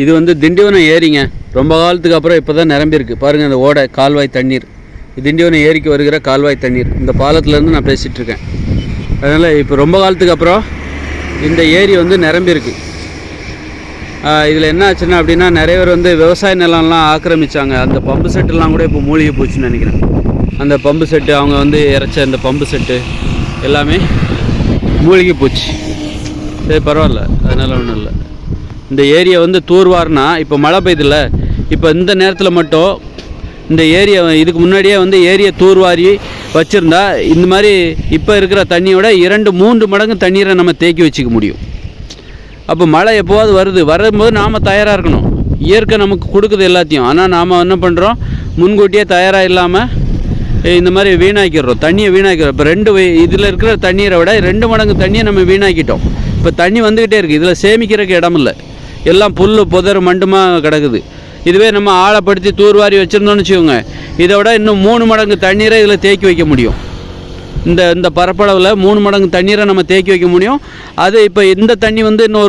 இது வந்து திண்டிவனம் ஏரிங்க. ரொம்ப காலத்துக்கு அப்புறம் இப்போ தான் நிரம்பியிருக்கு பாருங்கள். அந்த ஓடை கால்வாய் தண்ணீர், திண்டிவனம் ஏரிக்கு வருகிற கால்வாய் தண்ணீர். இந்த பாலத்துலேருந்து நான் பேசிகிட்ருக்கேன். அதனால் இப்போ ரொம்ப காலத்துக்கு அப்புறம் இந்த ஏரி வந்து நிரம்பியிருக்கு. இதில் என்ன ஆச்சுன்னா அப்படின்னா, நிறைய பேர் வந்து விவசாய நிலம்லாம் ஆக்கிரமித்தாங்க. அந்த பம்பு செட்டுலாம் கூட இப்போ மூழ்கி போச்சுன்னு நினைக்கிறேன். அந்த பம்பு செட்டு அவங்க வந்து இறைச்ச அந்த பம்பு செட்டு எல்லாமே மூழ்கி போச்சு. சரி, பரவாயில்ல, அதனால் ஒன்றும் இல்லை. இந்த ஏரியை வந்து தூர்வார்னா, இப்போ மழை பெய்யுதில்ல, இப்போ இந்த நேரத்தில் மட்டும் இந்த ஏரியை இதுக்கு முன்னாடியே வந்து ஏரியை தூர்வாரி வச்சுருந்தா இந்த மாதிரி இப்போ இருக்கிற தண்ணியோட 2-3 மடங்கு தண்ணீரை நம்ம தேக்கி வச்சுக்க முடியும். அப்போ மழை எப்போவாது வரும்போது நாம் தயாராக இருக்கணும். இயற்கை நமக்கு கொடுக்குது எல்லாத்தையும். ஆனால் நாம் என்ன பண்ணுறோம், முன்கூட்டியே தயாராக இல்லாமல் இந்த மாதிரி வீணாக்கிடுறோம், தண்ணியை வீணாக்கிறோம். இப்போ இதில் இருக்கிற தண்ணீரை விட 2 மடங்கு தண்ணியை நம்ம வீணாக்கிட்டோம். இப்போ தண்ணி வந்துக்கிட்டே இருக்குது. இதில் சேமிக்கிறதுக்கு இடம் இல்லை, எல்லாம் புல் புதர் மண்டுமாக கிடக்குது. இதுவே நம்ம ஆழப்படுத்தி தூர்வாரி வச்சுருந்தோம்னு வச்சுக்கோங்க, இதை விட இன்னும் 3 மடங்கு தண்ணீரை இதில் தேக்கி வைக்க முடியும். இந்த பரப்பளவில் 3 மடங்கு தண்ணீரை நம்ம தேக்கி வைக்க முடியும். அது இப்போ இந்த தண்ணி வந்து இன்னும்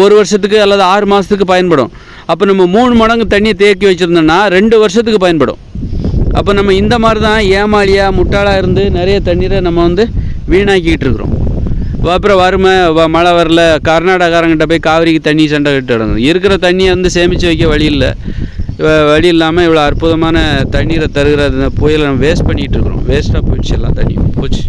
ஒரு வருஷத்துக்கு அல்லது 6 மாதத்துக்கு பயன்படும். அப்போ நம்ம 3 மடங்கு தண்ணியை தேக்கி வச்சுருந்தோம்னா 2 வருஷத்துக்கு பயன்படும். அப்போ நம்ம இந்த மாதிரி தான் ஏமாளியாக முட்டாளாக இருந்து நிறைய தண்ணீரை நம்ம வந்து வீணாக்கிக்கிட்டு இருக்கிறோம். அப்புறம் மழை வரல, கர்நாடகாரங்கிட்ட போய் காவிரிக்கு தண்ணி சண்டை கட்டு கிடந்தது. இருக்கிற தண்ணியை வந்து சேமித்து வைக்க வழி இல்லாமல் இவ்வளோ அற்புதமான தண்ணீரை தருகிற புயலை நம்ம வேஸ்ட் பண்ணிகிட்டு இருக்கிறோம். வேஸ்ட்டாக போயிடுச்சு, எல்லாம் தண்ணி போச்சு.